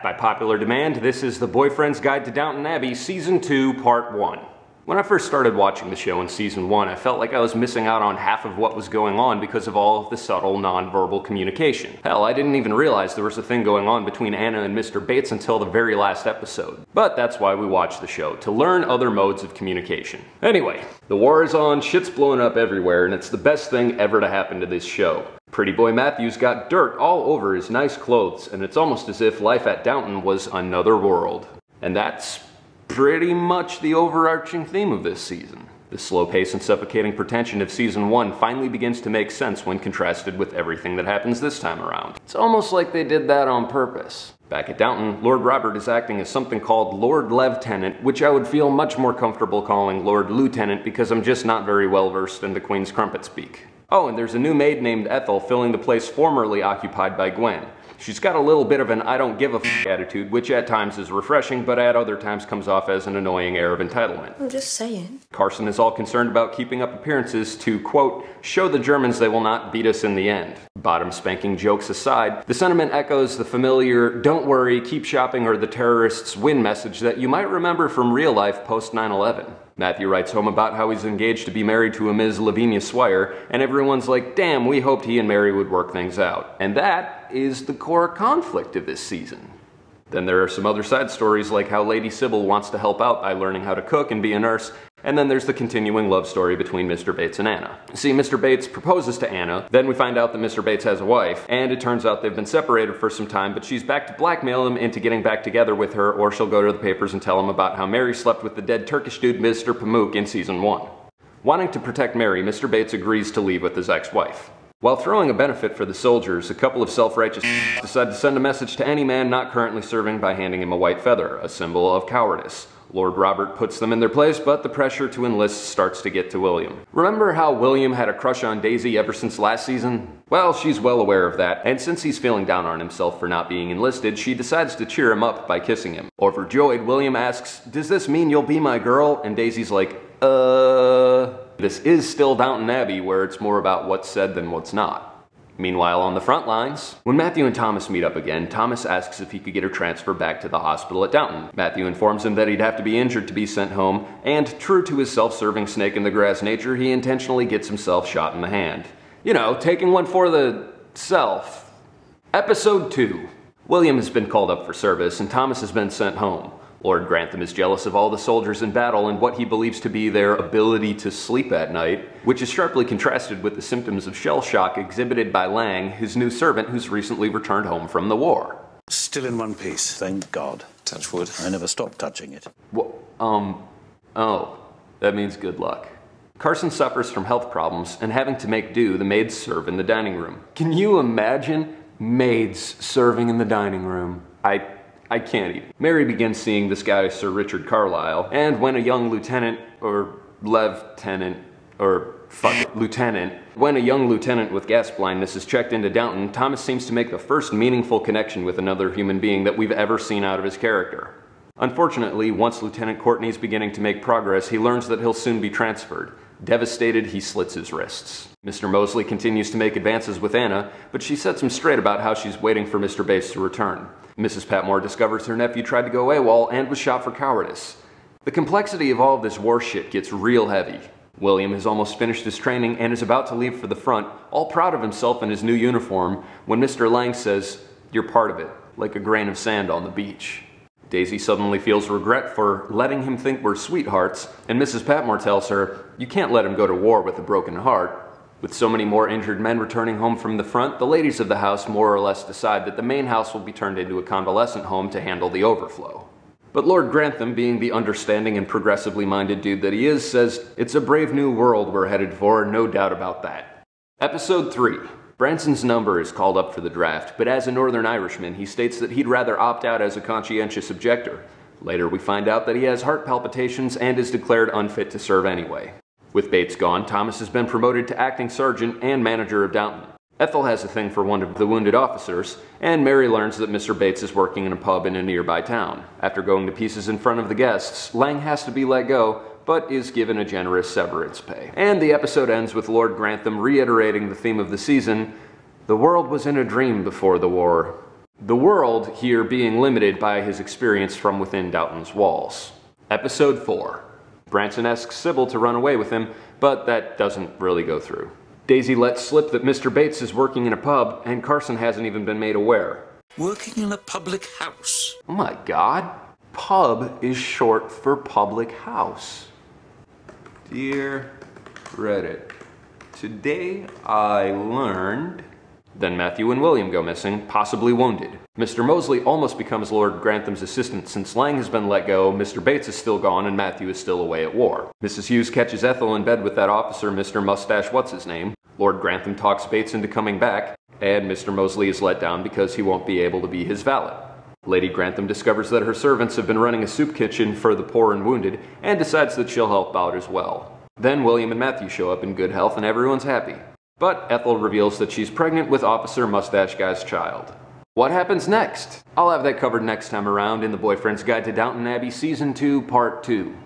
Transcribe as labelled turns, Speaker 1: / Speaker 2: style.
Speaker 1: By popular demand, this is The Boyfriend's Guide to Downton Abbey, Season 2, Part 1. When I first started watching the show in Season 1, I felt like I was missing out on half of what was going on because of all of the subtle, non-verbal communication. Hell, I didn't even realize there was a thing going on between Anna and Mr. Bates until the very last episode. But that's why we watch the show, to learn other modes of communication. Anyway, the war is on, shit's blowing up everywhere, and it's the best thing ever to happen to this show. Pretty boy Matthew's got dirt all over his nice clothes, and it's almost as if life at Downton was another world. And that's pretty much the overarching theme of this season. The slow pace and suffocating pretension of Season 1 finally begins to make sense when contrasted with everything that happens this time around. It's almost like they did that on purpose. Back at Downton, Lord Robert is acting as something called Lord Lieutenant, which I would feel much more comfortable calling Lord Lieutenant because I'm just not very well versed in the Queen's crumpet speak. Oh, and there's a new maid named Ethel filling the place formerly occupied by Gwen. She's got a little bit of an I don't give a f attitude, which at times is refreshing, but at other times comes off as an annoying air of entitlement.
Speaker 2: I'm just saying.
Speaker 1: Carson is all concerned about keeping up appearances to, quote, show the Germans they will not beat us in the end. Bottom spanking jokes aside, the sentiment echoes the familiar don't worry, keep shopping or the terrorists win message that you might remember from real life post 9/11. Matthew writes home about how he's engaged to be married to a Ms. Lavinia Swire, and everyone's like, damn, we hoped he and Mary would work things out. And that is the core conflict of this season. Then there are some other side stories like how Lady Sybil wants to help out by learning how to cook and be a nurse, and then there's the continuing love story between Mr. Bates and Anna. See, Mr. Bates proposes to Anna, then we find out that Mr. Bates has a wife, and it turns out they've been separated for some time, but she's back to blackmail him into getting back together with her, or she'll go to the papers and tell him about how Mary slept with the dead Turkish dude Mr. Pamuk in Season 1. Wanting to protect Mary, Mr. Bates agrees to leave with his ex-wife. While throwing a benefit for the soldiers, a couple of self-righteous decide to send a message to any man not currently serving by handing him a white feather, a symbol of cowardice. Lord Robert puts them in their place, but the pressure to enlist starts to get to William. Remember how William had a crush on Daisy ever since last season? Well, she's well aware of that, and since he's feeling down on himself for not being enlisted, she decides to cheer him up by kissing him. Overjoyed, William asks, does this mean you'll be my girl? And Daisy's like, This is still Downton Abbey, where it's more about what's said than what's not. Meanwhile, on the front lines, when Matthew and Thomas meet up again, Thomas asks if he could get her transferred back to the hospital at Downton. Matthew informs him that he'd have to be injured to be sent home, and true to his self-serving snake-in-the-grass nature, he intentionally gets himself shot in the hand. You know, taking one for the self. Episode 2. William has been called up for service, and Thomas has been sent home. Lord Grantham is jealous of all the soldiers in battle and what he believes to be their ability to sleep at night, which is sharply contrasted with the symptoms of shell shock exhibited by Lang, his new servant who's recently returned home from the war.
Speaker 3: Still in one piece, thank God. Touch wood. I never stopped touching it.
Speaker 1: Oh, that means good luck. Carson suffers from health problems, and having to make do, the maids serve in the dining room. Can you imagine maids serving in the dining room? I can't even. Mary begins seeing this guy, Sir Richard Carlisle, and when a young lieutenant with gas blindness is checked into Downton, Thomas seems to make the first meaningful connection with another human being that we've ever seen out of his character. Unfortunately, once Lieutenant Courtney's beginning to make progress, he learns that he'll soon be transferred. Devastated, he slits his wrists. Mr. Mosley continues to make advances with Anna, but she sets him straight about how she's waiting for Mr. Bates to return. Mrs. Patmore discovers her nephew tried to go AWOL and was shot for cowardice. The complexity of all of this war shit gets real heavy. William has almost finished his training and is about to leave for the front, all proud of himself in his new uniform, when Mr. Lang says, "You're part of it, like a grain of sand on the beach." Daisy suddenly feels regret for letting him think we're sweethearts, and Mrs. Patmore tells her, "You can't let him go to war with a broken heart." With so many more injured men returning home from the front, the ladies of the house more or less decide that the main house will be turned into a convalescent home to handle the overflow. But Lord Grantham, being the understanding and progressively minded dude that he is, says, "It's a brave new world we're headed for, no doubt about that." Episode 3. Branson's number is called up for the draft, but as a Northern Irishman, he states that he'd rather opt out as a conscientious objector. Later, we find out that he has heart palpitations and is declared unfit to serve anyway. With Bates gone, Thomas has been promoted to acting sergeant and manager of Downton. Ethel has a thing for one of the wounded officers, and Mary learns that Mr. Bates is working in a pub in a nearby town. After going to pieces in front of the guests, Lang has to be let go, but is given a generous severance pay. And the episode ends with Lord Grantham reiterating the theme of the season, "The world was in a dream before the war." The world here being limited by his experience from within Downton's walls. Episode 4. Branson asks Sybil to run away with him, but that doesn't really go through. Daisy lets slip that Mr. Bates is working in a pub, and Carson hasn't even been made aware.
Speaker 3: Working in a public house?
Speaker 1: Oh my god. Pub is short for public house. Dear Reddit, today I learned... Then Matthew and William go missing, possibly wounded. Mr. Mosley almost becomes Lord Grantham's assistant since Lang has been let go, Mr. Bates is still gone, and Matthew is still away at war. Mrs. Hughes catches Ethel in bed with that officer, Mr. Mustache What's-His-Name. Lord Grantham talks Bates into coming back, and Mr. Mosley is let down because he won't be able to be his valet. Lady Grantham discovers that her servants have been running a soup kitchen for the poor and wounded, and decides that she'll help out as well. Then William and Matthew show up in good health and everyone's happy. But Ethel reveals that she's pregnant with Officer Mustache Guy's child. What happens next? I'll have that covered next time around in The Boyfriend's Guide to Downton Abbey Season 2, Part 2.